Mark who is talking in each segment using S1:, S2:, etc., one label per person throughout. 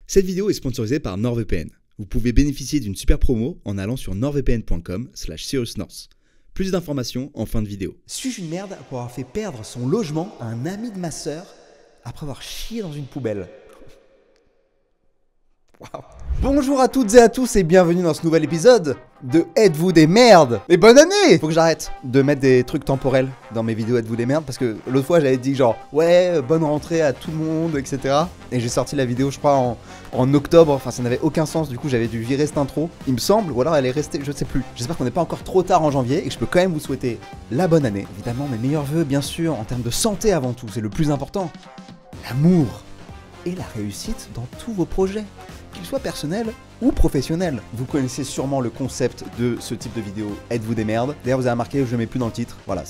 S1: Cette vidéo est sponsorisée par NordVPN. Vous pouvez bénéficier d'une super promo en allant sur nordvpn.com/seriousnorth. Plus d'informations en fin de vidéo.
S2: Suis-je une merde pour avoir fait perdre son logement à un ami de ma sœur après avoir chié dans une poubelle? Wow. Bonjour à toutes et à tous et bienvenue dans ce nouvel épisode de Êtes-vous des merdes? Et bonne année! Faut que j'arrête de mettre des trucs temporels dans mes vidéos Êtes-vous des merdes parce que l'autre fois j'avais dit genre ouais bonne rentrée à tout le monde etc. Et j'ai sorti la vidéo je crois en octobre, enfin ça n'avait aucun sens, du coup j'avais dû virer cette intro il me semble, ou alors elle est restée, je sais plus. J'espère qu'on n'est pas encore trop tard en janvier et que je peux quand même vous souhaiter la bonne année. Évidemment mes meilleurs vœux bien sûr en termes de santé avant tout, c'est le plus important. L'amour et la réussite dans tous vos projets, qu'ils soient personnels ou professionnels. Vous connaissez sûrement le concept de ce type de vidéo, Êtes-vous des merdes? D'ailleurs vous avez remarqué, je ne mets plus dans le titre, voilà,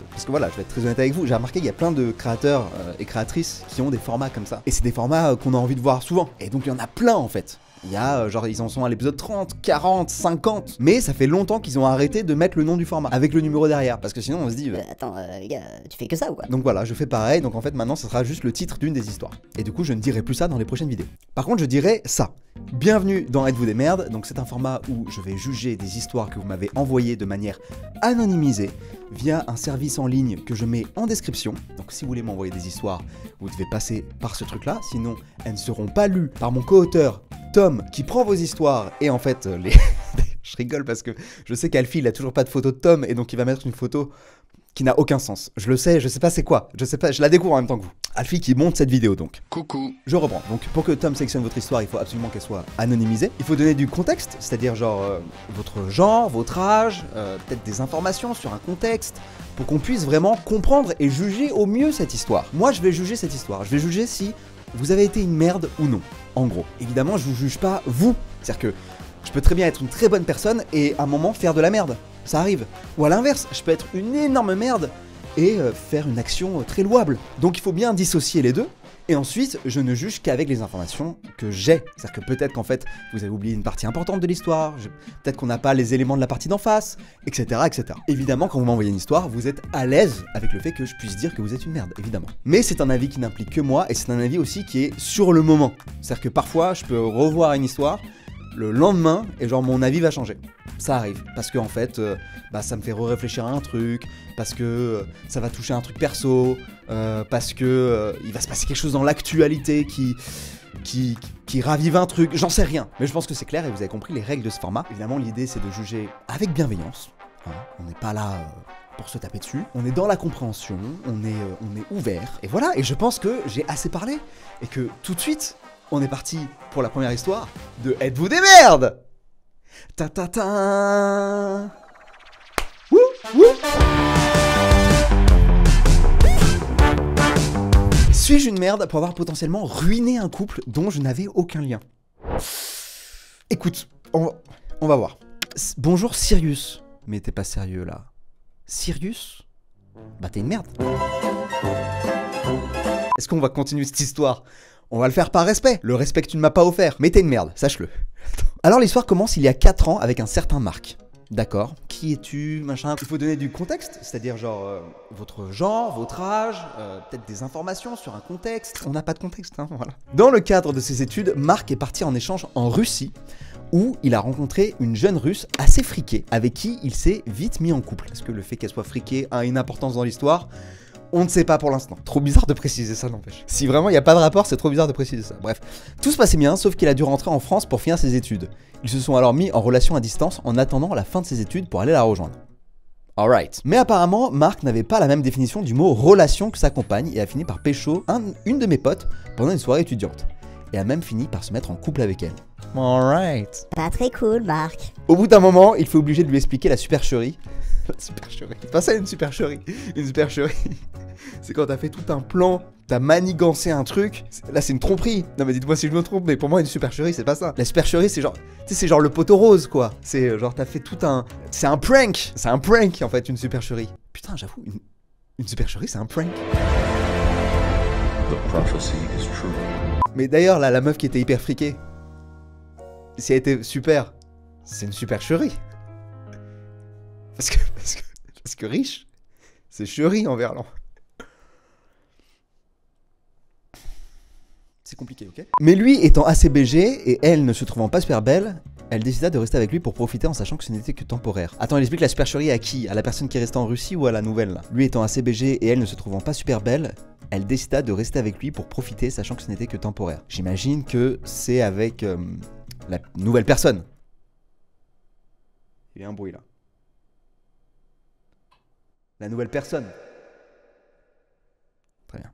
S2: parce que voilà, je vais être très honnête avec vous, j'ai remarqué qu'il y a plein de créateurs et créatrices qui ont des formats comme ça. Et c'est des formats qu'on a envie de voir souvent, et donc il y en a plein en fait. Il y a, genre, ils en sont à l'épisode 30, 40, 50. Mais ça fait longtemps qu'ils ont arrêté de mettre le nom du format avec le numéro derrière. Parce que sinon, on se dit.
S3: Attends, les gars, tu fais que ça ou quoi?
S2: Donc voilà, je fais pareil. Donc en fait, maintenant, ça sera juste le titre d'une des histoires. Et du coup, je ne dirai plus ça dans les prochaines vidéos. Par contre, je dirai ça. Bienvenue dans Êtes-vous des merdes? Donc c'est un format où je vais juger des histoires que vous m'avez envoyées de manière anonymisée via un service en ligne que je mets en description. Donc si vous voulez m'envoyer des histoires, vous devez passer par ce truc-là. Sinon, elles ne seront pas lues par mon co-auteur Tom qui prend vos histoires et en fait les... Je rigole parce que je sais qu'Alfie il a toujours pas de photo de Tom et donc il va mettre une photo qui n'a aucun sens. Je le sais, je sais pas c'est quoi, je sais pas, je la découvre en même temps que vous. Alfie qui monte cette vidéo donc.
S4: Coucou.
S2: Je reprends. Donc pour que Tom sélectionne votre histoire, il faut absolument qu'elle soit anonymisée. Il faut donner du contexte, c'est-à-dire genre votre genre, votre âge, peut-être des informations sur un contexte, pour qu'on puisse vraiment comprendre et juger au mieux cette histoire. Moi je vais juger cette histoire, je vais juger si vous avez été une merde ou non, en gros. Évidemment, je vous juge pas vous. C'est-à-dire que je peux très bien être une très bonne personne et à un moment faire de la merde. Ça arrive. Ou à l'inverse, je peux être une énorme merde et faire une action très louable. Donc il faut bien dissocier les deux. Et ensuite, je ne juge qu'avec les informations que j'ai. C'est-à-dire que peut-être qu'en fait, vous avez oublié une partie importante de l'histoire, peut-être qu'on n'a pas les éléments de la partie d'en face, etc., etc. Évidemment, quand vous m'envoyez une histoire, vous êtes à l'aise avec le fait que je puisse dire que vous êtes une merde, évidemment. Mais c'est un avis qui n'implique que moi, et c'est un avis aussi qui est sur le moment. C'est-à-dire que parfois, je peux revoir une histoire le lendemain, et genre mon avis va changer. Ça arrive, parce que en fait, ça me fait réfléchir à un truc, parce que ça va toucher un truc perso, parce que il va se passer quelque chose dans l'actualité qui ravive un truc, j'en sais rien. Mais je pense que c'est clair et vous avez compris les règles de ce format. Évidemment, l'idée c'est de juger avec bienveillance. Hein, on n'est pas là pour se taper dessus. On est dans la compréhension, on est ouvert. Et voilà, et je pense que j'ai assez parlé. Et que tout de suite, on est parti pour la première histoire de Êtes-vous des merdes? Ta ta ta. Wouh, wouh. Suis-je une merde pour avoir potentiellement ruiné un couple dont je n'avais aucun lien? Écoute, on va voir. Bonjour Sirius. Mais t'es pas sérieux là. Sirius? Bah t'es une merde. Est-ce qu'on va continuer cette histoire? On va le faire par respect. Le respect que tu ne m'as pas offert. Mais t'es une merde, sache-le. Alors l'histoire commence il y a 4 ans avec un certain Marc. D'accord. Qui es-tu, machin? Il faut donner du contexte, c'est-à-dire genre votre genre, votre âge, peut-être des informations sur un contexte. On n'a pas de contexte, hein, voilà. Dans le cadre de ses études, Marc est parti en échange en Russie, où il a rencontré une jeune russe assez friquée, avec qui il s'est vite mis en couple. Est-ce que le fait qu'elle soit friquée a une importance dans l'histoire? On ne sait pas pour l'instant. Trop bizarre de préciser ça, n'empêche. Si vraiment il n'y a pas de rapport, c'est trop bizarre de préciser ça. Bref. Tout se passait bien, sauf qu'il a dû rentrer en France pour finir ses études. Ils se sont alors mis en relation à distance en attendant la fin de ses études pour aller la rejoindre. Alright. Mais apparemment, Marc n'avait pas la même définition du mot relation que sa compagne et a fini par pécho une de mes potes pendant une soirée étudiante. Et a même fini par se mettre en couple avec elle. Alright.
S3: Pas très cool, Marc.
S2: Au bout d'un moment, il faut obliger de lui expliquer la supercherie. La supercherie. C'est pas ça une supercherie. Une supercherie. C'est quand t'as fait tout un plan, t'as manigancé un truc. Là, c'est une tromperie. Non, mais dites-moi si je me trompe, mais pour moi, une supercherie, c'est pas ça. La supercherie, c'est genre, tu sais, c'est genre le poteau rose, quoi. C'est genre, t'as fait tout un. C'est un prank. C'est un prank, en fait, une supercherie. Putain, j'avoue, une supercherie, c'est un prank.
S4: The prophecy is true.
S2: Mais d'ailleurs, là, la meuf qui était hyper friquée, si elle était super, c'est une supercherie. Parce que riche, c'est chéri en verlan. C'est compliqué, ok? Mais lui étant assez BG et elle ne se trouvant pas super belle, elle décida de rester avec lui pour profiter en sachant que ce n'était que temporaire. Attends, il explique la supercherie à qui? À la personne qui est restée en Russie ou à la nouvelle là? Lui étant assez BG et elle ne se trouvant pas super belle, elle décida de rester avec lui pour profiter sachant que ce n'était que temporaire. J'imagine que c'est avec la nouvelle personne. Il y a un bruit là. La nouvelle personne. Très bien.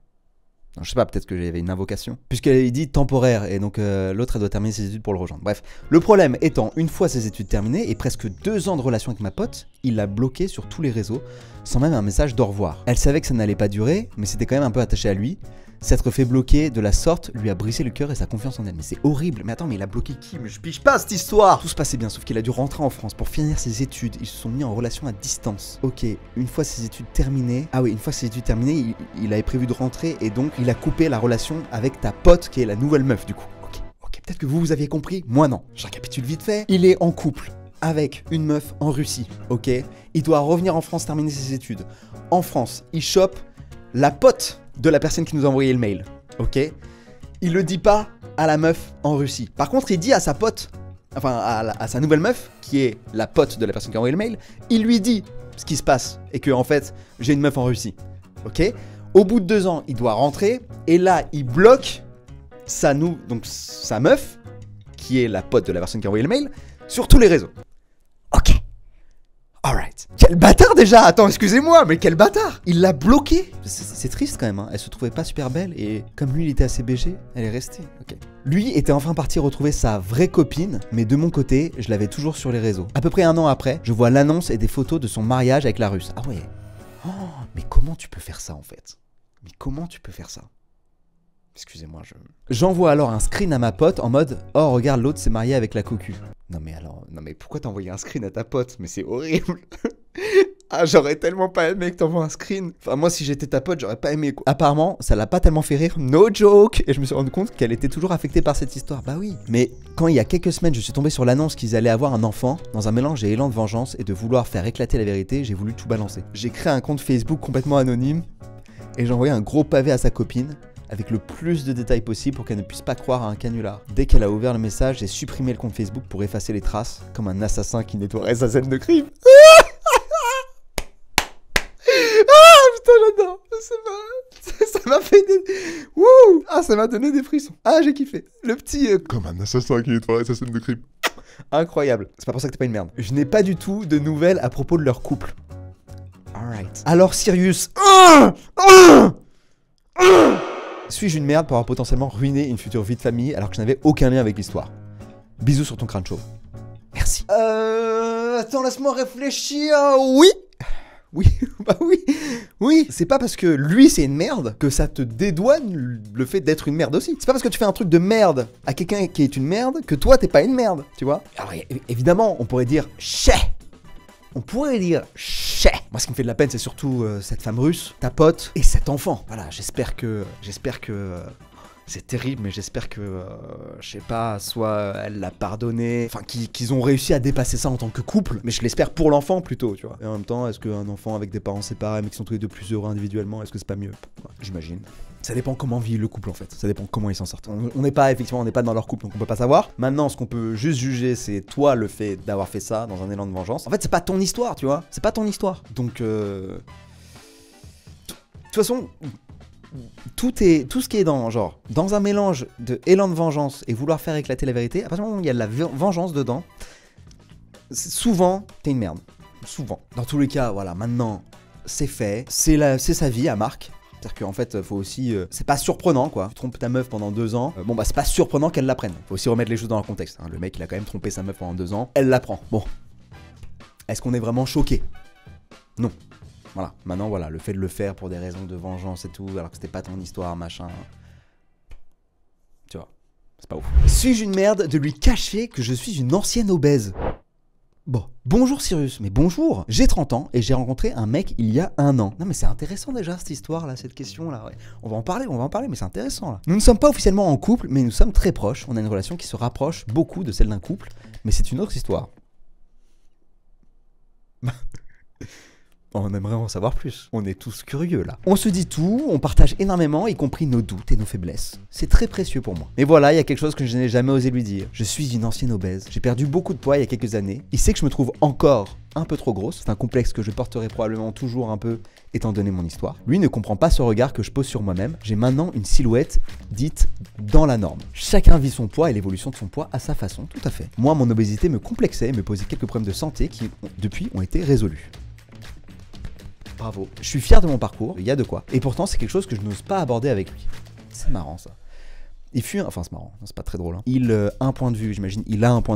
S2: Non, je sais pas, peut-être que j'avais une invocation. Puisqu'il dit temporaire, et donc l'autre, elle doit terminer ses études pour le rejoindre. Bref, le problème étant, une fois ses études terminées, et presque 2 ans de relation avec ma pote, il l'a bloquée sur tous les réseaux, sans même un message d'au revoir. Elle savait que ça n'allait pas durer, mais c'était quand même un peu attaché à lui. S'être fait bloquer de la sorte lui a brisé le cœur et sa confiance en elle. Mais c'est horrible. Mais attends, mais il a bloqué qui? Mais je pige pas cette histoire. Tout se passait bien, sauf qu'il a dû rentrer en France pour finir ses études. Ils se sont mis en relation à distance. Ok, une fois ses études terminées... Ah oui, une fois ses études terminées, il avait prévu de rentrer et donc il a coupé la relation avec ta pote qui est la nouvelle meuf du coup. Ok, peut-être que vous aviez compris. Moi non. Je récapitule vite fait. Il est en couple avec une meuf en Russie, ok? Il doit revenir en France terminer ses études. En France, il chope la pote de la personne qui nous a envoyé le mail, ok? Il le dit pas à la meuf en Russie. Par contre, il dit à sa pote, enfin à sa nouvelle meuf, qui est la pote de la personne qui a envoyé le mail, il lui dit ce qui se passe et que en fait, j'ai une meuf en Russie, ok? Au bout de 2 ans, il doit rentrer et là, il bloque sa meuf, qui est la pote de la personne qui a envoyé le mail, sur tous les réseaux. Ok. Alright. Quel bâtard déjà! Attends, excusez-moi, mais quel bâtard! Il l'a bloqué! C'est triste quand même, hein. Elle se trouvait pas super belle et comme lui il était assez BG, elle est restée. Ok. Lui était enfin parti retrouver sa vraie copine, mais de mon côté, je l'avais toujours sur les réseaux. À peu près 1 an après, je vois l'annonce et des photos de son mariage avec la Russe. Ah ouais. Oh, mais comment tu peux faire ça en fait? Mais comment tu peux faire ça? Excusez-moi, J'envoie alors un screen à ma pote en mode « Oh, regarde, l'autre s'est marié avec la cocu. » Non mais pourquoi t'as envoyé un screen à ta pote? Mais c'est horrible. Ah, j'aurais tellement pas aimé que t'envoies un screen. Enfin, moi, si j'étais ta pote, j'aurais pas aimé, quoi. Apparemment, ça l'a pas tellement fait rire. No joke. Et je me suis rendu compte qu'elle était toujours affectée par cette histoire. Bah oui. Mais quand il y a quelques semaines, je suis tombé sur l'annonce qu'ils allaient avoir un enfant, dans un mélange et élan de vengeance et de vouloir faire éclater la vérité, j'ai voulu tout balancer. J'ai créé un compte Facebook complètement anonyme et j'ai envoyé un gros pavé à sa copine avec le plus de détails possible pour qu'elle ne puisse pas croire à un canular. Dès qu'elle a ouvert le message, j'ai supprimé le compte Facebook pour effacer les traces, comme un assassin qui nettoierait sa scène de crime. Ah putain, j'adore. Ça m'a fait des... Wouh. Ah, ça m'a donné des frissons. Ah, j'ai kiffé. Le petit...
S4: Comme un assassin qui nettoierait sa scène de crime.
S2: Incroyable. C'est pas pour ça que t'es pas une merde. Je n'ai pas du tout de nouvelles à propos de leur couple. Alright. Alors Sirius... Suis-je une merde pour avoir potentiellement ruiné une future vie de famille alors que je n'avais aucun lien avec l'histoire? Bisous sur ton crâne chauve. Merci. Attends, laisse-moi réfléchir. Oui. Oui, bah oui. Oui, c'est pas parce que lui c'est une merde que ça te dédouane le fait d'être une merde aussi. C'est pas parce que tu fais un truc de merde à quelqu'un qui est une merde que toi t'es pas une merde, tu vois? Alors évidemment, on pourrait dire chais. On pourrait dire chais. Moi, ce qui me fait de la peine, c'est surtout cette femme russe, ta pote et cet enfant. Voilà, j'espère que c'est terrible, mais j'espère que, je sais pas, soit elle l'a pardonné, enfin qu'ils ont réussi à dépasser ça en tant que couple, mais je l'espère pour l'enfant plutôt, tu vois. Et en même temps, est-ce qu'un enfant avec des parents séparés, mais qui sont tous les deux plus heureux individuellement, est-ce que c'est pas mieux? Ouais, j'imagine. Ça dépend comment vit le couple en fait, ça dépend comment ils s'en sortent. On n'est pas, effectivement, on n'est pas dans leur couple, donc on peut pas savoir. Maintenant, ce qu'on peut juste juger, c'est toi le fait d'avoir fait ça dans un élan de vengeance. En fait, c'est pas ton histoire, tu vois, c'est pas ton histoire. Donc, de toute façon... Tout ce qui est dans un mélange de élan de vengeance et vouloir faire éclater la vérité, à partir du moment où il y a de la vengeance dedans, souvent, t'es une merde. Souvent. Dans tous les cas, voilà, maintenant, c'est fait. C'est sa vie à Marc. C'est-à-dire qu'en fait, faut aussi... c'est pas surprenant, quoi. Tu trompes ta meuf pendant 2 ans. Bon, bah, c'est pas surprenant qu'elle l'apprenne. Faut aussi remettre les choses dans leur contexte. Hein. Le mec, il a quand même trompé sa meuf pendant 2 ans. Elle l'apprend. Bon. Est-ce qu'on est vraiment choqué? Non. Voilà, maintenant voilà, le fait de le faire pour des raisons de vengeance et tout, alors que c'était pas ton histoire, machin... Tu vois, c'est pas ouf. Suis-je une merde de lui cacher que je suis une ancienne obèse? Bon, bonjour Sirius, mais bonjour. J'ai 30 ans et j'ai rencontré un mec il y a 1 an. Non mais c'est intéressant déjà cette histoire là, cette question là, ouais. On va en parler, mais c'est intéressant là. Nous ne sommes pas officiellement en couple, mais nous sommes très proches. On a une relation qui se rapproche beaucoup de celle d'un couple, mais c'est une autre histoire. On aimerait en savoir plus. On est tous curieux là. On se dit tout, on partage énormément, y compris nos doutes et nos faiblesses. C'est très précieux pour moi. Mais voilà, il y a quelque chose que je n'ai jamais osé lui dire. Je suis une ancienne obèse. J'ai perdu beaucoup de poids il y a quelques années. Il sait que je me trouve encore un peu trop grosse. C'est un complexe que je porterai probablement toujours un peu, étant donné mon histoire. Lui ne comprend pas ce regard que je pose sur moi-même. J'ai maintenant une silhouette dite dans la norme. Chacun vit son poids et l'évolution de son poids à sa façon, tout à fait. Moi, mon obésité me complexait et me posait quelques problèmes de santé qui, depuis, ont été résolus. Bravo. Je suis fier de mon parcours, il y a de quoi. Et pourtant, c'est quelque chose que je n'ose pas aborder avec lui. C'est marrant ça. Il fut, enfin c'est marrant, c'est pas très drôle. Hein. Il a un point de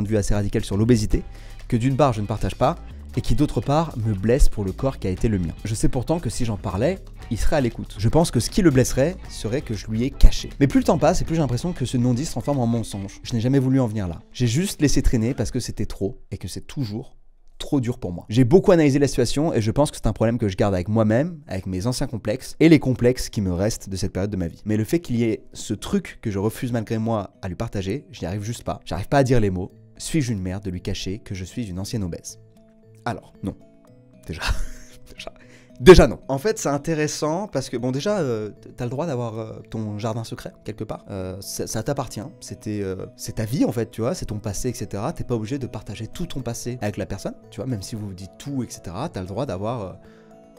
S2: vue assez radical sur l'obésité, que d'une part je ne partage pas, et qui d'autre part me blesse pour le corps qui a été le mien. Je sais pourtant que si j'en parlais, il serait à l'écoute. Je pense que ce qui le blesserait serait que je lui ai caché. Mais plus le temps passe et plus j'ai l'impression que ce non-dit se transforme en mensonge. Je n'ai jamais voulu en venir là. J'ai juste laissé traîner parce que c'était trop, et que c'est toujours trop dur pour moi. J'ai beaucoup analysé la situation et je pense que c'est un problème que je garde avec moi-même, avec mes anciens complexes et les complexes qui me restent de cette période de ma vie. Mais le fait qu'il y ait ce truc que je refuse malgré moi à lui partager, je n'y arrive juste pas. J'arrive pas à dire les mots. Suis-je une merde de lui cacher que je suis une ancienne obèse? Alors, non. Déjà non. En fait, c'est intéressant parce que, bon, déjà, t'as le droit d'avoir ton jardin secret, quelque part. Ça t'appartient. C'est ta vie, en fait, tu vois. C'est ton passé, etc. T'es pas obligé de partager tout ton passé avec la personne, tu vois. Même si vous vous dites tout, etc. T'as le droit d'avoir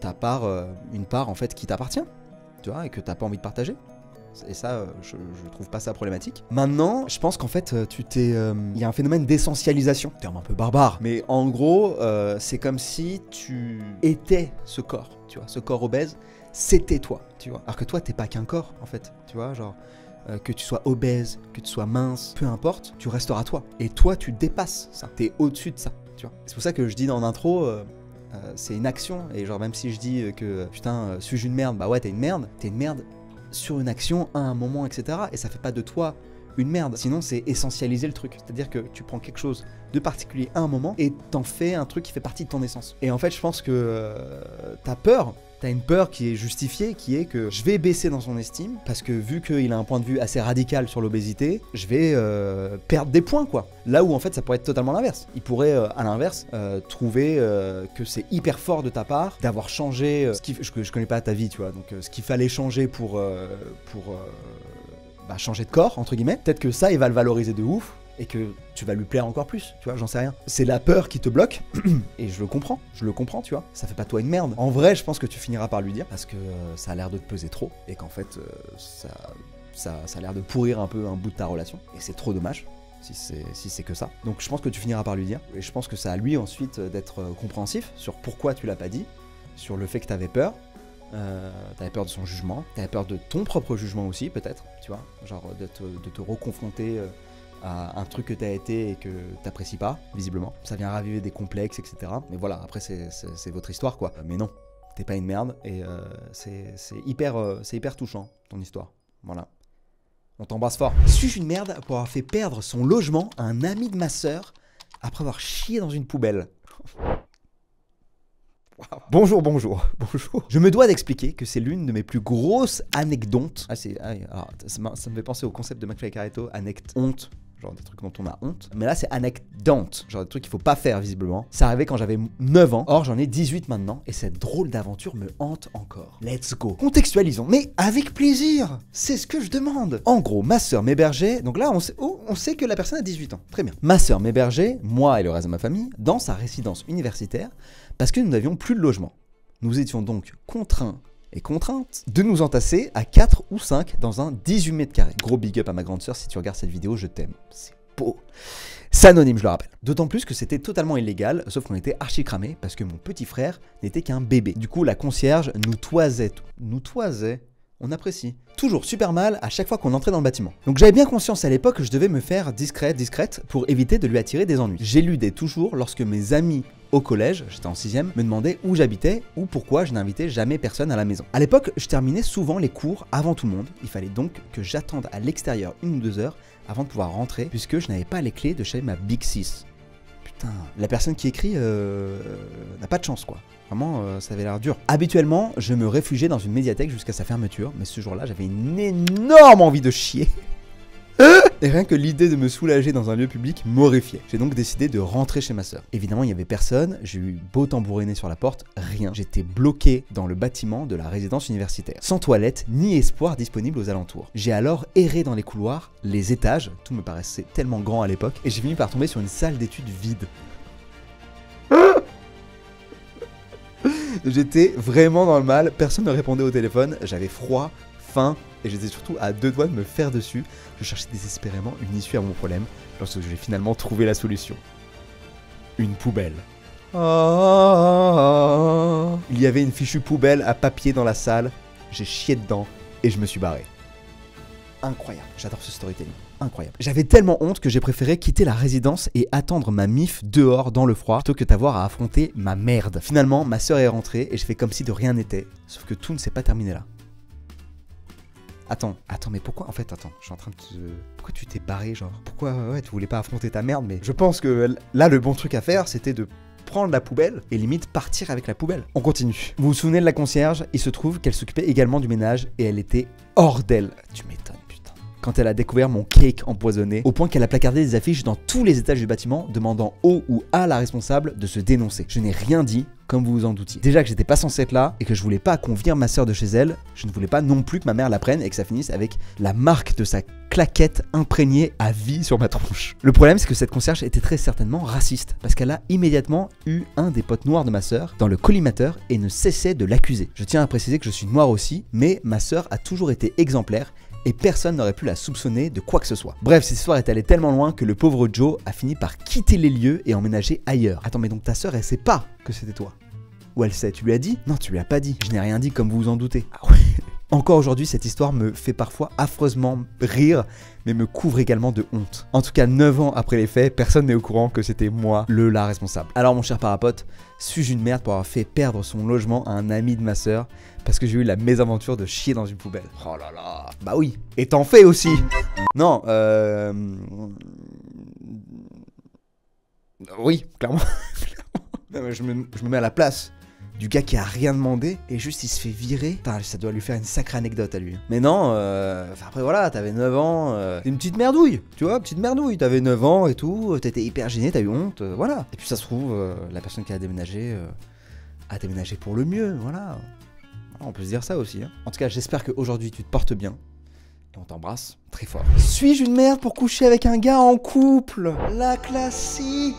S2: ta part, une part, en fait, qui t'appartient, tu vois, et que t'as pas envie de partager. Et ça, je trouve pas ça problématique. Maintenant, je pense qu'en fait, il y a un phénomène d'essentialisation. Terme un peu barbare. Mais en gros, c'est comme si tu étais ce corps, tu vois. Ce corps obèse, c'était toi, tu vois. Alors que toi, t'es pas qu'un corps, en fait, tu vois, genre... que tu sois obèse, que tu sois mince, peu importe, tu resteras toi. Et toi, tu dépasses ça. T'es au-dessus de ça, tu vois. C'est pour ça que je dis dans l'intro... c'est une action. Et genre, même si je dis que, putain, suis-je une merde? Bah ouais, t'es une merde sur une action à un moment, etc. Et ça fait pas de toi une merde. Sinon, c'est essentialiser le truc. C'est-à-dire que tu prends quelque chose de particulier à un moment et t'en fais un truc qui fait partie de ton essence. Et en fait, je pense que t'as peur. T'as une peur qui est justifiée, qui est que je vais baisser dans son estime, parce que vu qu'il a un point de vue assez radical sur l'obésité, je vais perdre des points, quoi. Là où en fait ça pourrait être totalement l'inverse. Il pourrait, à l'inverse, trouver que c'est hyper fort de ta part d'avoir changé, je connais pas ta vie, tu vois, donc ce qu'il fallait changer pour changer de corps, entre guillemets. Peut-être que ça, il va le valoriser de ouf, et que tu vas lui plaire encore plus, tu vois, j'en sais rien. C'est la peur qui te bloque, et je le comprends, tu vois. Ça fait pas toi une merde. En vrai, je pense que tu finiras par lui dire, parce que ça a l'air de te peser trop, et qu'en fait, ça a l'air de pourrir un peu un bout de ta relation, et c'est trop dommage, si c'est que ça. Donc je pense que tu finiras par lui dire, et je pense que c'est à lui ensuite d'être compréhensif sur pourquoi tu l'as pas dit, sur le fait que t'avais peur, t'avais peur de son jugement, t'avais peur de ton propre jugement aussi, peut-être, tu vois, genre de te reconfronter à un truc que t'as été et que t'apprécies pas, visiblement. Ça vient raviver des complexes, etc. Mais voilà, après c'est votre histoire, quoi. Mais non, t'es pas une merde, et c'est hyper touchant, ton histoire. Voilà. On t'embrasse fort. Suis-je une merde pour avoir fait perdre son logement à un ami de ma sœur après avoir chié dans une poubelle? Wow. Bonjour. Je me dois d'expliquer que c'est l'une de mes plus grosses anecdotes. Ça me fait penser au concept de McFly et Carito, honte. Genre des trucs dont on a honte. Mais là, c'est anecdote. Genre des trucs qu'il faut pas faire, visiblement. Ça arrivait quand j'avais 9 ans. Or, j'en ai 18 maintenant. Et cette drôle d'aventure me hante encore. Let's go. Contextualisons. Mais avec plaisir. C'est ce que je demande. En gros, ma sœur m'hébergeait. Donc là, on sait que la personne a 18 ans. Très bien. Ma sœur m'hébergeait, moi et le reste de ma famille, dans sa résidence universitaire parce que nous n'avions plus de logement. Nous étions donc contraints et contraintes de nous entasser à 4 ou 5 dans un 18 mètres carrés. Gros big up à ma grande sœur, si tu regardes cette vidéo, je t'aime. C'est beau. C'est anonyme, je le rappelle. D'autant plus que c'était totalement illégal, sauf qu'on était archi cramés parce que mon petit frère n'était qu'un bébé. Du coup, la concierge nous toisait. On apprécie. Toujours super mal à chaque fois qu'on entrait dans le bâtiment. Donc j'avais bien conscience à l'époque que je devais me faire discrète pour éviter de lui attirer des ennuis. J'éludais toujours lorsque mes amis au collège, j'étais en 6ème, me demandaient où j'habitais ou pourquoi je n'invitais jamais personne à la maison. À l'époque, je terminais souvent les cours avant tout le monde. Il fallait donc que j'attende à l'extérieur 1 ou 2 heures avant de pouvoir rentrer puisque je n'avais pas les clés de chez ma Big 6. Putain, la personne qui écrit n'a pas de chance, quoi. Vraiment, ça avait l'air dur. Habituellement, je me réfugiais dans une médiathèque jusqu'à sa fermeture, mais ce jour-là, j'avais une énorme envie de chier. Et rien que l'idée de me soulager dans un lieu public m'horrifiait. J'ai donc décidé de rentrer chez ma sœur. Évidemment, il n'y avait personne, j'ai eu beau tambouriner sur la porte, rien. J'étais bloqué dans le bâtiment de la résidence universitaire, sans toilette ni espoir disponible aux alentours. J'ai alors erré dans les couloirs, les étages, tout me paraissait tellement grand à l'époque, et j'ai fini par tomber sur une salle d'études vide. J'étais vraiment dans le mal, personne ne répondait au téléphone, j'avais froid, faim, et j'étais surtout à 2 doigts de me faire dessus. Je cherchais désespérément une issue à mon problème, lorsque j'ai finalement trouvé la solution. Une poubelle. Oh. Il y avait une fichue poubelle à papier dans la salle, j'ai chié dedans, et je me suis barré. Incroyable, j'adore ce storytelling. Incroyable. J'avais tellement honte que j'ai préféré quitter la résidence et attendre ma mif dehors dans le froid plutôt que d'avoir à affronter ma merde. Finalement, ma sœur est rentrée et je fais comme si de rien n'était, sauf que tout ne s'est pas terminé là. Attends, mais pourquoi en fait, attends, je suis en train de te... Pourquoi tu t'es barré, genre? Pourquoi, ouais, tu voulais pas affronter ta merde, mais je pense que là, le bon truc à faire, c'était de prendre la poubelle et limite partir avec la poubelle. On continue. Vous vous souvenez de la concierge? Il se trouve qu'elle s'occupait également du ménage et elle était hors d'elle. Tu m'étonnes. Quand elle a découvert mon cake empoisonné, au point qu'elle a placardé des affiches dans tous les étages du bâtiment demandant au ou à la responsable de se dénoncer. Je n'ai rien dit, comme vous vous en doutiez. Déjà que j'étais pas censé être là et que je voulais pas qu'on vire ma sœur de chez elle, je ne voulais pas non plus que ma mère la prenne et que ça finisse avec la marque de sa claquette imprégnée à vie sur ma tronche. Le problème, c'est que cette concierge était très certainement raciste parce qu'elle a immédiatement eu un des potes noirs de ma sœur dans le collimateur et ne cessait de l'accuser. Je tiens à préciser que je suis noir aussi, mais ma sœur a toujours été exemplaire et personne n'aurait pu la soupçonner de quoi que ce soit. Bref, cette histoire est allée tellement loin que le pauvre Joe a fini par quitter les lieux et emménager ailleurs. Attends, mais donc ta sœur, elle sait pas que c'était toi? Ou elle sait? Tu lui as dit? Non, tu lui as pas dit. Je n'ai rien dit comme vous vous en doutez. Ah ouais. Encore aujourd'hui, cette histoire me fait parfois affreusement rire, mais me couvre également de honte. En tout cas, 9 ans après les faits, personne n'est au courant que c'était moi la responsable. Alors mon cher parapote, suis-je une merde pour avoir fait perdre son logement à un ami de ma sœur parce que j'ai eu la mésaventure de chier dans une poubelle? Oh là là. Bah oui. Et t'en fais aussi. Non, oui, clairement. Non, mais je me mets à la place du gars qui a rien demandé et juste il se fait virer. Putain, ça doit lui faire une sacrée anecdote à lui. Mais non, après voilà, t'avais 9 ans, une petite merdouille, tu vois, petite merdouille. T'avais 9 ans et tout, t'étais hyper gêné, t'as eu honte, voilà. Et puis ça se trouve, la personne qui a déménagé pour le mieux, voilà. On peut se dire ça aussi, hein. En tout cas, j'espère qu'aujourd'hui tu te portes bien. Et on t'embrasse très fort. Suis-je une merde pour coucher avec un gars en couple? La classique.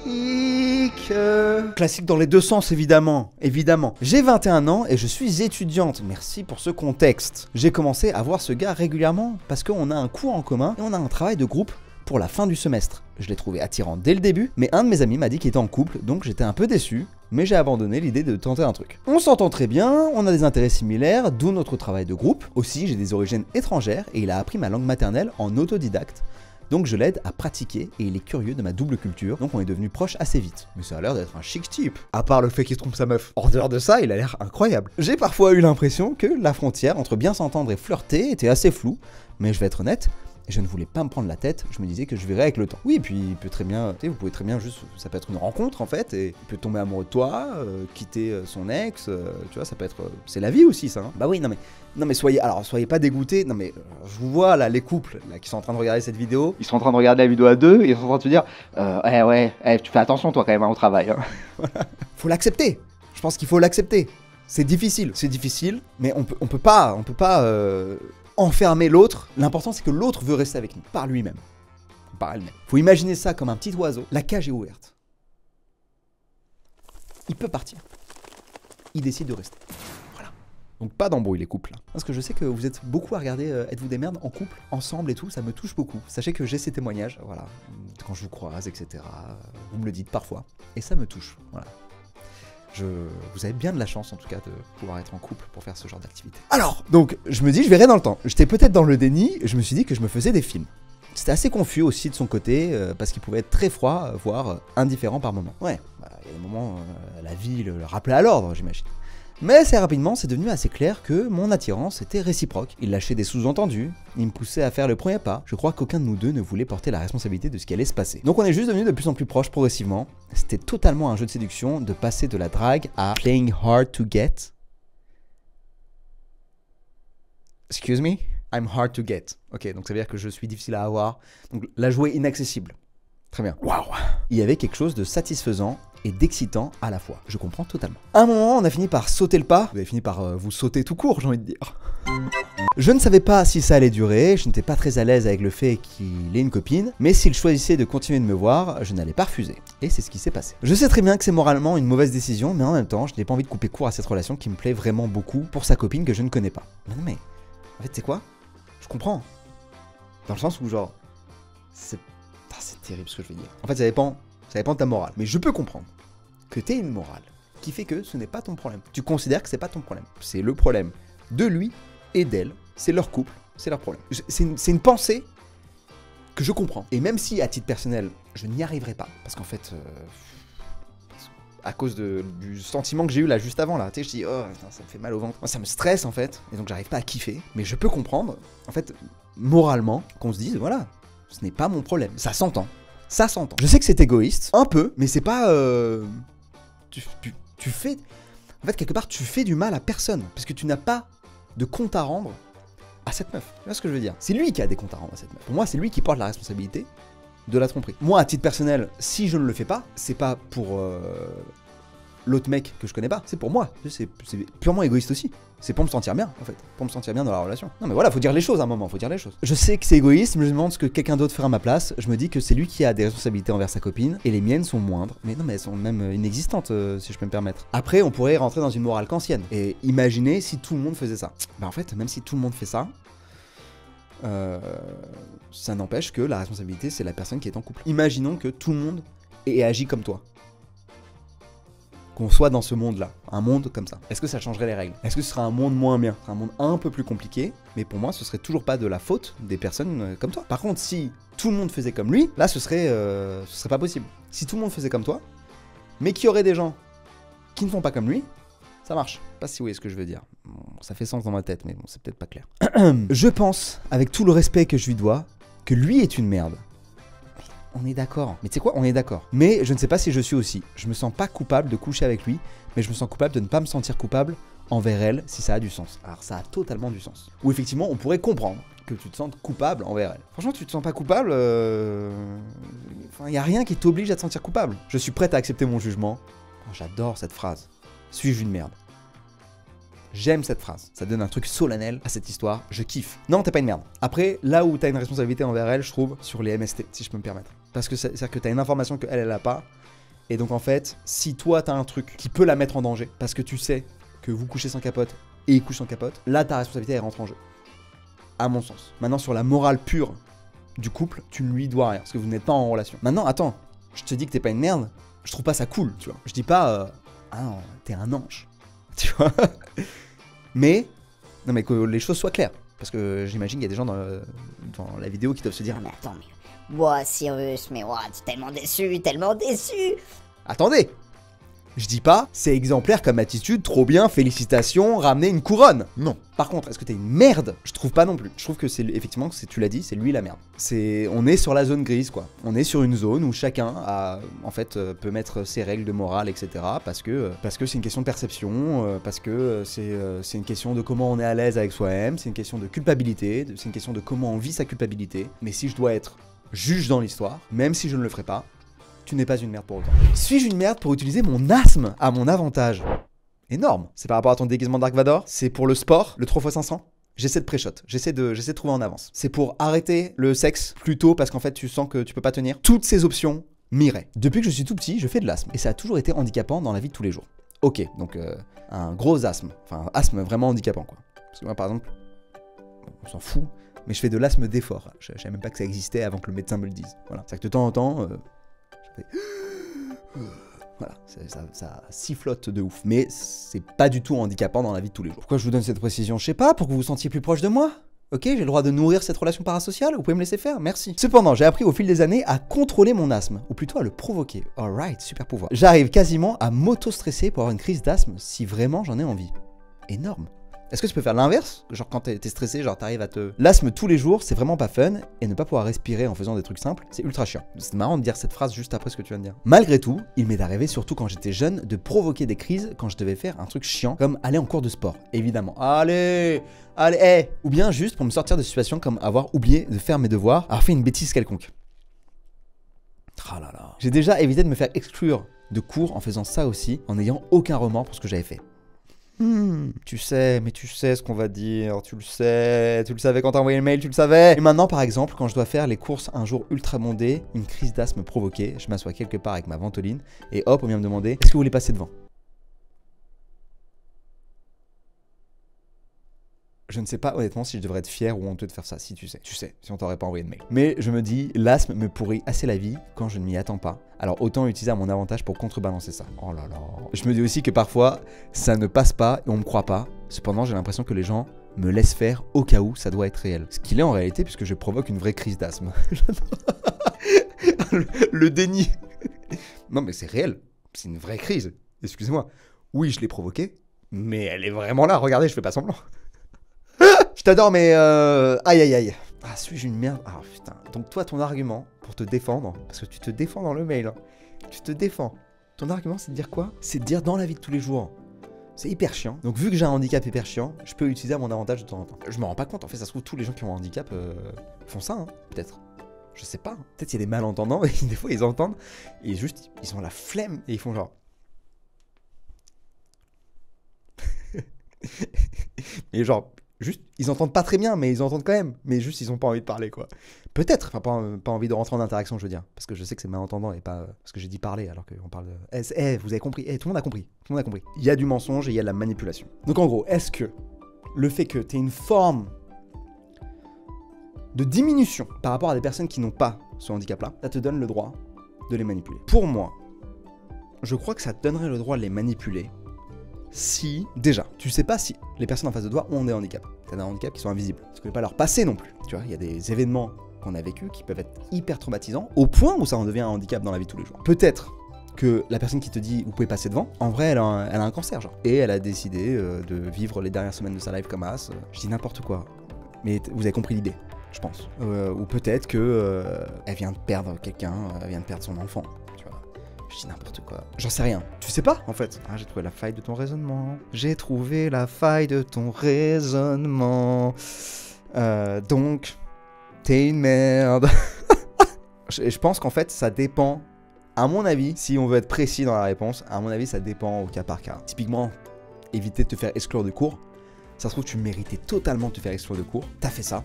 S2: Classique dans les deux sens, évidemment. Évidemment. J'ai 21 ans et je suis étudiante. Merci pour ce contexte. J'ai commencé à voir ce gars régulièrement parce qu'on a un cours en commun et on a un travail de groupe pour la fin du semestre. Je l'ai trouvé attirant dès le début, mais un de mes amis m'a dit qu'il était en couple, donc j'étais un peu déçu, mais j'ai abandonné l'idée de tenter un truc. On s'entend très bien, on a des intérêts similaires, d'où notre travail de groupe. Aussi, j'ai des origines étrangères et il a appris ma langue maternelle en autodidacte. Donc je l'aide à pratiquer et il est curieux de ma double culture, donc on est devenus proches assez vite. Mais ça a l'air d'être un chic type, à part le fait qu'il trompe sa meuf. En dehors de ça, il a l'air incroyable. J'ai parfois eu l'impression que la frontière entre bien s'entendre et flirter était assez floue, mais je vais être honnête, je ne voulais pas me prendre la tête, je me disais que je verrais avec le temps. Oui, et puis il peut très bien, vous pouvez très bien juste, ça peut être une rencontre en fait, et il peut tomber amoureux de toi, quitter son ex, tu vois, ça peut être, c'est la vie aussi ça. Hein. Bah oui, non mais soyez pas dégoûtés, non mais je vous vois là, les couples là, qui sont en train de regarder cette vidéo, ils sont en train de regarder la vidéo à deux, et ils sont en train de se dire, tu fais attention toi quand même hein, au travail. Hein. Voilà. Faut l'accepter, je pense qu'il faut l'accepter. C'est difficile, mais on peut pas enfermer l'autre. L'important c'est que l'autre veut rester avec nous, par lui-même, par elle-même. Faut imaginer ça comme un petit oiseau, la cage est ouverte. Il peut partir. Il décide de rester. Voilà. Donc pas d'embrouille les couples. Parce que je sais que vous êtes beaucoup à regarder Êtes-vous des merdes en couple, ensemble et tout, ça me touche beaucoup. Sachez que j'ai ces témoignages, voilà, quand je vous croise, etc. Vous me le dites parfois, et ça me touche, voilà. Vous avez bien de la chance en tout cas de pouvoir être en couple pour faire ce genre d'activité. Alors, donc je me dis je verrai dans le temps. J'étais peut-être dans le déni, je me suis dit que je me faisais des films. C'était assez confus aussi de son côté, parce qu'il pouvait être très froid, voire indifférent par moments. Ouais, il y a des moments, la vie le rappelait à l'ordre, j'imagine. Mais assez rapidement, c'est devenu assez clair que mon attirance était réciproque. Il lâchait des sous-entendus, il me poussait à faire le premier pas. Je crois qu'aucun de nous deux ne voulait porter la responsabilité de ce qui allait se passer. Donc on est juste devenus de plus en plus proches progressivement. C'était totalement un jeu de séduction de passer de la drague à playing hard to get. Excuse me? I'm hard to get. Ok, donc ça veut dire que je suis difficile à avoir. Donc la joie est inaccessible. Très bien. Waouh. Il y avait quelque chose de satisfaisant et d'excitant à la fois. Je comprends totalement. À un moment, on a fini par sauter le pas. Vous avez fini par vous sauter tout court, j'ai envie de dire. Je ne savais pas si ça allait durer, je n'étais pas très à l'aise avec le fait qu'il ait une copine, mais s'il choisissait de continuer de me voir, je n'allais pas refuser. Et c'est ce qui s'est passé. Je sais très bien que c'est moralement une mauvaise décision, mais en même temps, je n'ai pas envie de couper court à cette relation qui me plaît vraiment beaucoup pour sa copine que je ne connais pas. Mais non mais, en fait, c'est quoi? Je comprends. Dans le sens où genre, c'est terrible ce que je veux dire. En fait, ça dépend de ta morale. Mais je peux comprendre que tu aies une morale qui fait que ce n'est pas ton problème. Tu considères que c'est pas ton problème. C'est le problème de lui et d'elle. C'est leur couple, c'est leur problème. C'est une pensée que je comprends. Et même si, à titre personnel, je n'y arriverai pas, parce qu'en fait, à cause du sentiment que j'ai eu là juste avant, là, tu sais, je dis, oh, putain, ça me fait mal au ventre. Moi, ça me stresse, en fait, et donc j'arrive pas à kiffer. Mais je peux comprendre, en fait, moralement, qu'on se dise, voilà, ce n'est pas mon problème. Ça s'entend. Ça s'entend. Je sais que c'est égoïste, un peu, mais c'est pas... Tu fais... En fait, quelque part, tu fais du mal à personne, parce que tu n'as pas de compte à rendre à cette meuf. Tu vois ce que je veux dire? C'est lui qui a des comptes à rendre à cette meuf. Pour moi, c'est lui qui porte la responsabilité de la tromperie. Moi, à titre personnel, si je ne le fais pas, c'est pas pour l'autre mec que je connais pas, c'est pour moi. C'est purement égoïste aussi. C'est pour me sentir bien, en fait. Pour me sentir bien dans la relation. Non mais voilà, faut dire les choses à un moment, faut dire les choses. Je sais que c'est égoïste, mais je me demande ce que quelqu'un d'autre fera à ma place. Je me dis que c'est lui qui a des responsabilités envers sa copine, et les miennes sont moindres. Mais non mais elles sont même inexistantes, si je peux me permettre. Après, on pourrait rentrer dans une morale kantienne. Et imaginer si tout le monde faisait ça. Bah en fait, même si tout le monde fait ça, ça n'empêche que la responsabilité, c'est la personne qui est en couple. Imaginons que tout le monde ait agi comme toi. Qu'on soit dans ce monde-là, un monde comme ça. Est-ce que ça changerait les règles? Est-ce que ce serait un monde moins bien? Ce serait un monde un peu plus compliqué, mais pour moi, ce serait toujours pas de la faute des personnes comme toi. Par contre, si tout le monde faisait comme lui, là, ce serait pas possible. Si tout le monde faisait comme toi, mais qu'il y aurait des gens qui ne font pas comme lui, ça marche. Je sais pas si vous voyez ce que je veux dire. Bon, ça fait sens dans ma tête, mais bon, c'est peut-être pas clair. Je pense, avec tout le respect que je lui dois, que lui est une merde. On est d'accord. Mais tu sais quoi, on est d'accord. Mais je ne sais pas si je suis aussi. Je me sens pas coupable de coucher avec lui, mais je me sens coupable de ne pas me sentir coupable envers elle si ça a du sens. Alors ça a totalement du sens. Ou effectivement, on pourrait comprendre que tu te sentes coupable envers elle. Franchement, tu te sens pas coupable, Enfin, y a rien qui t'oblige à te sentir coupable. Je suis prête à accepter mon jugement. Oh, j'adore cette phrase. Suis-je une merde? J'aime cette phrase, ça donne un truc solennel à cette histoire, je kiffe. Non, t'es pas une merde. Après, là où t'as une responsabilité envers elle, je trouve, sur les MST, si je peux me permettre. Parce que c'est-à-dire que t'as une information qu'elle, elle a pas. Et donc en fait, si toi t'as un truc qui peut la mettre en danger, parce que tu sais que vous couchez sans capote et il couche sans capote, là ta responsabilité elle rentre en jeu. À mon sens. Maintenant sur la morale pure du couple, tu ne lui dois rien, parce que vous n'êtes pas en relation. Maintenant, attends, je te dis que t'es pas une merde, je trouve pas ça cool, tu vois. Je dis pas, ah non, t'es un ange. Tu vois. Mais, non mais que les choses soient claires. Parce que j'imagine qu'il y a des gens dans la vidéo qui doivent se dire,
S3: Non mais attends, mais... Ouah, Cyrus, mais ouah, tu es tellement déçu, tellement déçu.
S2: attendez, je dis pas, c'est exemplaire comme attitude, trop bien, félicitations, ramener une couronne. Non. Par contre, est-ce que t'es une merde? Je trouve pas non plus. Je trouve que c'est, effectivement, tu l'as dit, c'est lui la merde. On est sur la zone grise, quoi. On est sur une zone où chacun en fait, peut mettre ses règles de morale, etc. Parce que c'est une question de perception, parce que c'est une question de comment on est à l'aise avec soi-même, c'est une question de culpabilité, c'est une question de comment on vit sa culpabilité. Mais si je dois être juge dans l'histoire, même si je ne le ferai pas, tu n'es pas une merde pour autant. Suis-je une merde pour utiliser mon asthme à mon avantage? Énorme. C'est par rapport à ton déguisement Dark Vador? C'est pour le sport, le 3x500? J'essaie de pré-shot, j'essaie de trouver en avance. C'est pour arrêter le sexe plus tôt parce qu'en fait tu sens que tu peux pas tenir. Toutes ces options m'iraient. Depuis que je suis tout petit, je fais de l'asthme. Et ça a toujours été handicapant dans la vie de tous les jours. Ok, donc un gros asthme. Enfin, un asthme vraiment handicapant, quoi. Parce que moi, par exemple, on s'en fout, mais je fais de l'asthme d'effort. Je savais même pas que ça existait avant que le médecin me le dise. Voilà. C'est que de temps en temps, je fais... Voilà, ça sifflote de ouf. Mais c'est pas du tout handicapant dans la vie de tous les jours. Pourquoi je vous donne cette précision? Je sais pas, pour que vous vous sentiez plus proche de moi. Ok, j'ai le droit de nourrir cette relation parasociale, vous pouvez me laisser faire, merci. Cependant, j'ai appris au fil des années à contrôler mon asthme, ou plutôt à le provoquer. Alright, super pouvoir. J'arrive quasiment à m'auto-stresser pour avoir une crise d'asthme si vraiment j'en ai envie. Énorme. Est-ce que tu peux faire l'inverse? Genre quand t'es stressé, genre t'arrives à te... L'asthme tous les jours, c'est vraiment pas fun, et ne pas pouvoir respirer en faisant des trucs simples, c'est ultra chiant. C'est marrant de dire cette phrase juste après ce que tu viens de dire. Malgré tout, il m'est arrivé, surtout quand j'étais jeune, de provoquer des crises quand je devais faire un truc chiant, comme aller en cours de sport, évidemment. Allez, Ou bien juste pour me sortir de situations comme avoir oublié de faire mes devoirs, avoir fait une bêtise quelconque. Ah là là. J'ai déjà évité de me faire exclure de cours en faisant ça aussi, en n'ayant aucun remords pour ce que j'avais fait. Tu sais ce qu'on va dire, tu le savais quand t'as envoyé le mail, tu le savais. Et maintenant, par exemple, quand je dois faire les courses un jour ultra bondé, une crise d'asthme provoquée, je m'assois quelque part avec ma ventoline, et hop, on vient me demander, est-ce que vous voulez passer devant? Je ne sais pas honnêtement si je devrais être fier ou honteux de faire ça, si tu sais, si on t'aurait pas envoyé de mail. Mais je me dis, l'asthme me pourrit assez la vie quand je ne m'y attends pas. Alors autant l'utiliser à mon avantage pour contrebalancer ça. Oh là là. Je me dis aussi que parfois, ça ne passe pas et on me croit pas. Cependant, j'ai l'impression que les gens me laissent faire au cas où ça doit être réel. Ce qu'il est en réalité puisque je provoque une vraie crise d'asthme. le déni. Non mais c'est réel, c'est une vraie crise. Excusez-moi. Oui, je l'ai provoquée, mais elle est vraiment là. Regardez, je fais pas semblant. Je t'adore, mais aïe. Ah, suis-je une merde? Ah putain. Donc toi, ton argument pour te défendre, parce que tu te défends dans le mail, hein. Tu te défends. Ton argument, c'est de dire quoi? C'est de dire dans la vie de tous les jours. C'est hyper chiant. Donc vu que j'ai un handicap hyper chiant, je peux l'utiliser à mon avantage de temps en temps. Je me rends pas compte, en fait, ça se trouve, tous les gens qui ont un handicap font ça, hein, peut-être. Je sais pas. Peut-être il y a des malentendants, et des fois ils entendent, et juste, ils ont la flemme, et ils font genre... et genre... Juste, ils entendent pas très bien, mais ils entendent quand même. Mais juste, ils ont pas envie de parler, quoi. Peut-être, enfin, pas envie de rentrer en interaction, je veux dire. Parce que je sais que c'est malentendant et pas... Parce que j'ai dit parler, alors qu'on parle de... vous avez compris. Tout le monde a compris. Tout le monde a compris. Il y a du mensonge et il y a de la manipulation. Donc en gros, est-ce que le fait que tu aies une forme de diminution par rapport à des personnes qui n'ont pas ce handicap-là, ça te donne le droit de les manipuler? Pour moi, je crois que ça te donnerait le droit de les manipuler si, déjà, tu sais pas si les personnes en face de toi ont des handicaps. T'as des handicaps qui sont invisibles. Tu connais pas leur passé non plus. Tu vois, il y a des événements qu'on a vécus qui peuvent être hyper traumatisants, au point où ça en devient un handicap dans la vie de tous les jours. Peut-être que la personne qui te dit vous pouvez passer devant, en vrai elle a un cancer genre. Et elle a décidé de vivre les dernières semaines de sa life comme as. Je dis n'importe quoi. Mais vous avez compris l'idée, je pense. Ou peut-être que elle vient de perdre quelqu'un, elle vient de perdre son enfant. Je dis n'importe quoi. J'en sais rien. Tu sais pas, en fait. Ah, j'ai trouvé la faille de ton raisonnement. J'ai trouvé la faille de ton raisonnement. Donc, t'es une merde. Je pense qu'en fait, ça dépend. À mon avis, si on veut être précis dans la réponse, à mon avis, ça dépend au cas par cas. Typiquement, éviter de te faire exclure de cours. Ça se trouve, tu méritais totalement de te faire exclure de cours. T'as fait ça.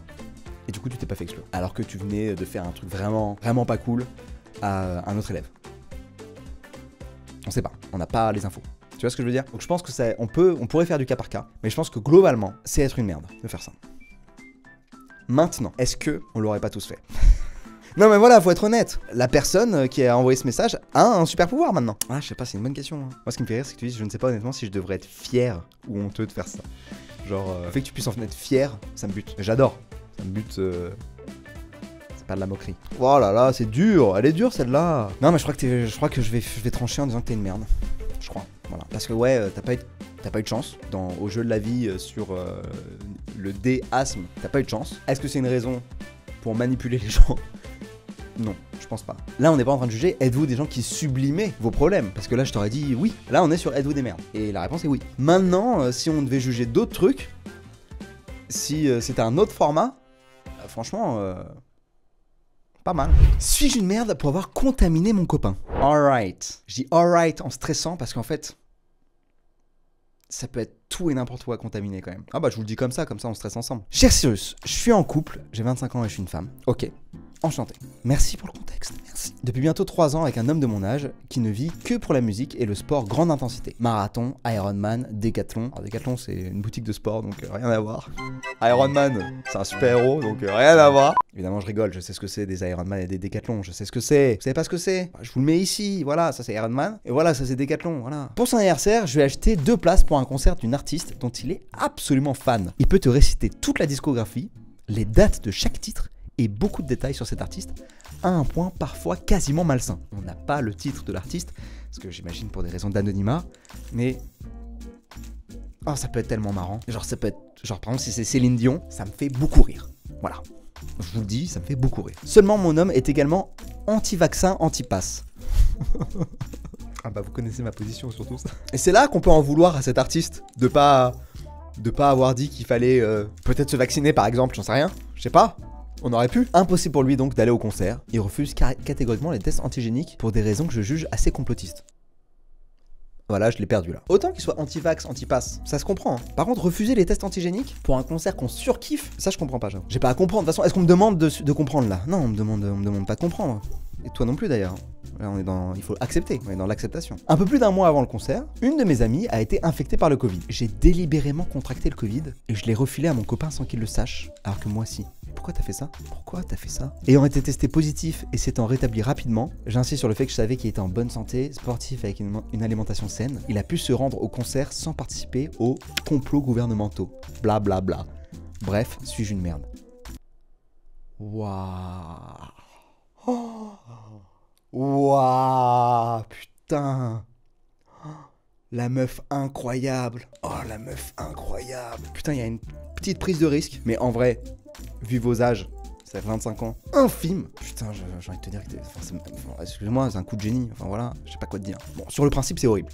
S2: Et du coup, tu t'es pas fait exclure. Alors que tu venais de faire un truc vraiment pas cool à un autre élève. On sait pas, on n'a pas les infos. Tu vois ce que je veux dire? Donc je pense que ça, on pourrait faire du cas par cas, mais je pense que globalement, c'est être une merde de faire ça. Maintenant, est-ce que on l'aurait pas tous fait? Non mais voilà, faut être honnête. La personne qui a envoyé ce message a un super pouvoir maintenant. Ah, je sais pas, c'est une bonne question. Hein. Moi, ce qui me fait rire, c'est que tu dis, je ne sais pas honnêtement si je devrais être fier ou honteux de faire ça. Genre, le fait que tu puisses en être fier, ça me bute. J'adore. Ça me bute. Pas de la moquerie. Oh là là, c'est dur. Elle est dure celle-là. Non mais je crois que je vais trancher en disant que t'es une merde. Je crois. Voilà. Parce que ouais, t'as pas eu de chance au jeu de la vie sur le D-asthme. T'as pas eu de chance. Est-ce que c'est une raison pour manipuler les gens? Non, je pense pas. Là, on n'est pas en train de juger. Êtes-vous des gens qui sublimaient vos problèmes? Parce que là, je t'aurais dit oui. Là, on est sur êtes-vous des merdes. Et la réponse est oui. Maintenant, si on devait juger d'autres trucs, si c'était un autre format, franchement. Pas mal. Suis-je une merde pour avoir contaminé mon copain? Alright. Je dis alright en stressant parce qu'en fait, ça peut être tout et n'importe quoi contaminé quand même. Ah bah je vous le dis comme ça on stresse ensemble. Cher Cyrus, je suis en couple, j'ai 25 ans et je suis une femme. Ok, enchanté. Merci pour le contexte, merci. Depuis bientôt 3 ans avec un homme de mon âge qui ne vit que pour la musique et le sport grande intensité. Marathon, Ironman, Décathlon. Alors Décathlon c'est une boutique de sport donc rien à voir. Ironman, c'est un super héros donc rien à voir. Évidemment je rigole, je sais ce que c'est des Ironman et des Décathlons, je sais ce que c'est. Vous savez pas ce que c'est? Je vous le mets ici, voilà, ça c'est Ironman. Et voilà, ça c'est Décathlon, voilà. Pour son anniversaire, je lui ai acheté 2 places pour un concert d'une artiste dont il est absolument fan. Il peut te réciter toute la discographie, les dates de chaque titre et beaucoup de détails sur cet artiste, à un point parfois quasiment malsain. On n'a pas le titre de l'artiste, parce que j'imagine pour des raisons d'anonymat, mais Oh, ça peut être tellement marrant. Genre, ça peut être. Genre, par exemple, si c'est Céline Dion, ça me fait beaucoup rire. Voilà. Je vous le dis, ça me fait beaucoup rire. Seulement, mon homme est également anti-vaccin, anti-pass. Ah bah, vous connaissez ma position sur tout ça. Et c'est là qu'on peut en vouloir à cet artiste de pas avoir dit qu'il fallait peut-être se vacciner, par exemple, j'en sais rien. Je sais pas. On aurait pu. Impossible pour lui donc d'aller au concert. Il refuse catégoriquement les tests antigéniques pour des raisons que je juge assez complotistes. Voilà, je l'ai perdu là. Autant qu'il soit anti-vax, anti-pass, ça se comprend. Hein. Par contre, refuser les tests antigéniques pour un concert qu'on surkiffe, ça je comprends pas, j'avoue. J'ai pas à comprendre. De toute façon, est-ce qu'on me demande de comprendre là? Non, on me demande pas de comprendre. Et toi non plus d'ailleurs. Là, on est dans. Il faut accepter, on est dans l'acceptation. Un peu plus d'un mois avant le concert, une de mes amies a été infectée par le Covid. J'ai délibérément contracté le Covid et je l'ai refilé à mon copain sans qu'il le sache, alors que moi si. Pourquoi t'as fait ça? Pourquoi t'as fait ça? Ayant été testé positif et s'étant rétabli rapidement, j'insiste sur le fait que je savais qu'il était en bonne santé, sportif avec une alimentation saine. Il a pu se rendre au concert sans participer aux complots gouvernementaux. Bla bla bla. Bref, suis-je une merde? Waouh. Oh. Waouh. Putain. La meuf incroyable. Oh, la meuf incroyable. Putain, il y a une petite prise de risque, mais en vrai, vu vos âges, ça fait 25 ans, infime. Putain, j'ai envie de te dire que excusez-moi, c'est un coup de génie. Enfin voilà, je sais pas quoi te dire. Bon, sur le principe, c'est horrible.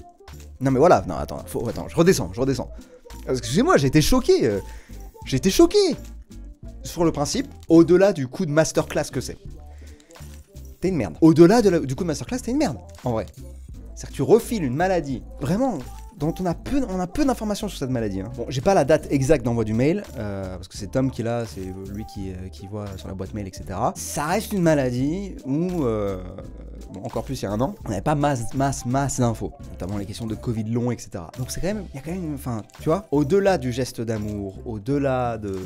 S2: Non mais voilà, non attends, je redescends. Excusez-moi, j'ai été choqué. Sur le principe, au-delà du coup de masterclass que c'est, t'es une merde. Au-delà du coup de masterclass, t'es une merde, en vrai. C'est-à-dire que tu refiles une maladie, vraiment, dont on a peu d'informations sur cette maladie. Hein. Bon, j'ai pas la date exacte d'envoi du mail, parce que c'est Tom qui l'a, c'est lui qui voit sur la boîte mail, etc. Ça reste une maladie où, bon, encore plus il y a un an, on n'avait pas masse d'infos, notamment les questions de Covid long, etc. Donc c'est quand même, il y a quand même, enfin, tu vois, au-delà du geste d'amour, au-delà de...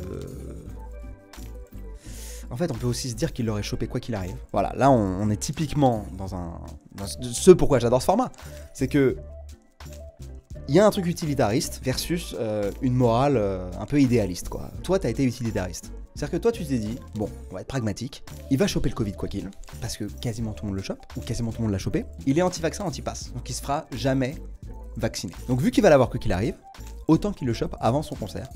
S2: En fait, on peut aussi se dire qu'il l'aurait chopé quoi qu'il arrive. Voilà, là, on est typiquement dans ce pourquoi j'adore ce format. C'est que il y a un truc utilitariste versus une morale un peu idéaliste, quoi. Toi, t'as été utilitariste. C'est-à-dire que toi, tu t'es dit, bon, on va être pragmatique, il va choper le Covid quoi qu'il, parce que quasiment tout le monde le chope, ou quasiment tout le monde l'a chopé. Il est anti-vaccin, anti-pass, donc il se fera jamais vacciner. Donc vu qu'il va l'avoir quoi qu'il arrive, autant qu'il le chope avant son concert.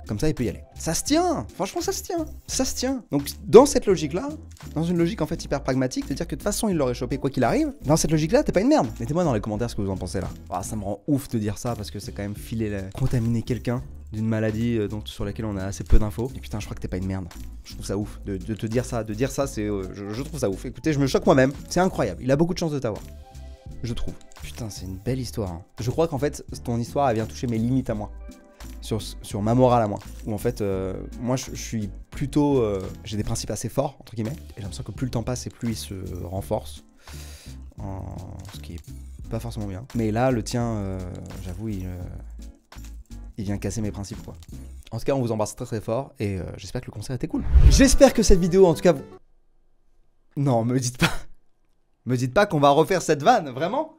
S2: Comme ça, il peut y aller. Ça se tient. Franchement, ça se tient. Donc, dans cette logique-là, dans une logique en fait hyper pragmatique, de dire que de toute façon, il l'aurait chopé quoi qu'il arrive, dans cette logique-là, t'es pas une merde. Mettez-moi dans les commentaires ce que vous en pensez là. Ah, ça me rend ouf de dire ça parce que c'est quand même contaminer quelqu'un d'une maladie sur laquelle on a assez peu d'infos. Et putain, je crois que t'es pas une merde. Je trouve ça ouf de te dire ça. De dire ça, c'est, je trouve ça ouf. Écoutez, je me choque moi-même. C'est incroyable. Il a beaucoup de chance de t'avoir. Je trouve. Putain, c'est une belle histoire. Hein. Je crois qu'en fait, ton histoire, elle vient toucher mes limites à moi. Sur ma morale à moi. Où en fait, moi je suis plutôt... j'ai des principes assez forts, entre guillemets. Et j'ai l'impression que plus le temps passe et plus ils se renforcent. Ce qui est pas forcément bien. Mais là, le tien, j'avoue, il vient casser mes principes, quoi. En tout cas, on vous embrasse très très fort. Et j'espère que le concert était cool. J'espère que cette vidéo, en tout cas... Non, me dites pas... Me dites pas qu'on va refaire cette vanne, vraiment?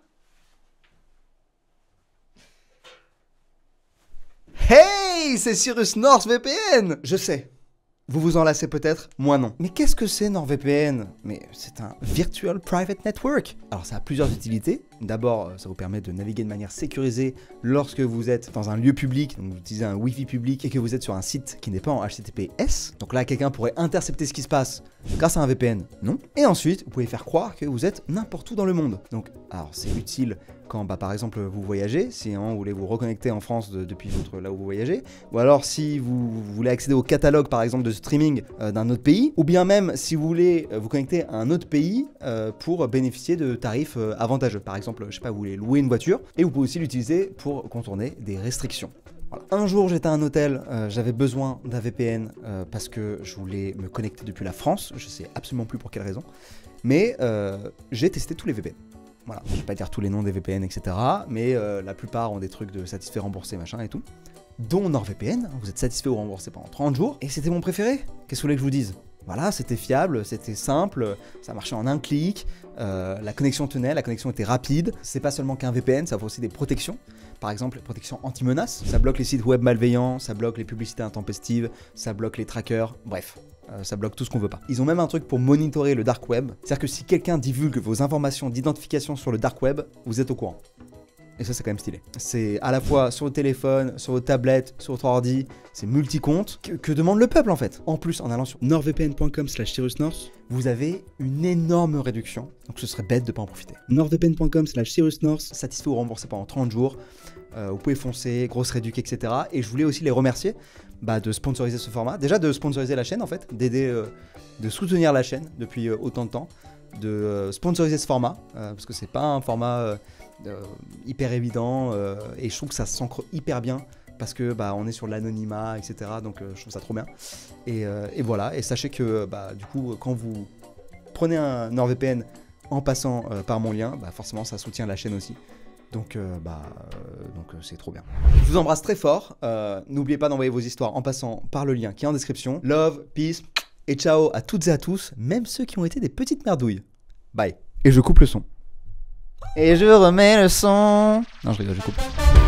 S2: Hey, c'est Cyrus NordVPN. Je sais, vous vous en lassez peut-être, moi non. Mais qu'est-ce que c'est NordVPN? Mais c'est un Virtual Private Network. Alors ça a plusieurs utilités. D'abord, ça vous permet de naviguer de manière sécurisée lorsque vous êtes dans un lieu public, donc vous utilisez un Wi-Fi public et que vous êtes sur un site qui n'est pas en HTTPS. Donc là, quelqu'un pourrait intercepter ce qui se passe grâce à un VPN, non. Et ensuite, vous pouvez faire croire que vous êtes n'importe où dans le monde. Donc, alors c'est utile quand, par exemple, vous voyagez, si vous voulez vous reconnecter en France depuis là où vous voyagez, ou alors si vous voulez accéder au catalogue, par exemple, de streaming d'un autre pays, ou bien même si vous voulez vous connecter à un autre pays pour bénéficier de tarifs avantageux. Par exemple, je sais pas, vous voulez louer une voiture, et vous pouvez aussi l'utiliser pour contourner des restrictions. Voilà. Un jour, j'étais à un hôtel, j'avais besoin d'un VPN parce que je voulais me connecter depuis la France, je sais absolument plus pour quelle raison, mais j'ai testé tous les VPN. Voilà, je vais pas dire tous les noms des VPN, etc. Mais la plupart ont des trucs de satisfait, remboursé, machin et tout. Dont NordVPN, vous êtes satisfait ou remboursé pendant 30 jours, et c'était mon préféré. Qu'est-ce que vous voulez que je vous dise? Voilà, c'était fiable, c'était simple, ça marchait en un clic, la connexion tenait, la connexion était rapide. C'est pas seulement qu'un VPN, ça offre aussi des protections. Par exemple, protection anti-menace, ça bloque les sites web malveillants, ça bloque les publicités intempestives, ça bloque les trackers, bref. Ça bloque tout ce qu'on veut pas. Ils ont même un truc pour monitorer le dark web. C'est-à-dire que si quelqu'un divulgue vos informations d'identification sur le dark web, vous êtes au courant. Et ça, c'est quand même stylé. C'est à la fois sur le téléphone, sur votre tablette, sur votre ordi, c'est multi-compte. Que demande le peuple en fait? En plus, en allant sur
S1: nordvpn.com/SiriusNorth,
S2: vous avez une énorme réduction. Donc ce serait bête de ne pas en profiter.
S1: nordvpn.com/SiriusNorth,
S2: Satisfait ou remboursé pendant 30 jours. Vous pouvez foncer, grosse réduc, etc. Et je voulais aussi les remercier de sponsoriser ce format. Déjà de sponsoriser la chaîne en fait, d'aider, de soutenir la chaîne depuis autant de temps, de sponsoriser ce format, parce que c'est pas un format hyper évident, et je trouve que ça s'ancre hyper bien, parce que on est sur l'anonymat, etc. Donc je trouve ça trop bien. Et voilà, et sachez que du coup, quand vous prenez un NordVPN en passant par mon lien, forcément ça soutient la chaîne aussi. Donc c'est trop bien. Je vous embrasse très fort. N'oubliez pas d'envoyer vos histoires en passant par le lien qui est en description. Love, peace et ciao à toutes et à tous, même ceux qui ont été des petites merdouilles. Bye. Et je coupe le son. Et je remets le son. Non, je rigole, je coupe.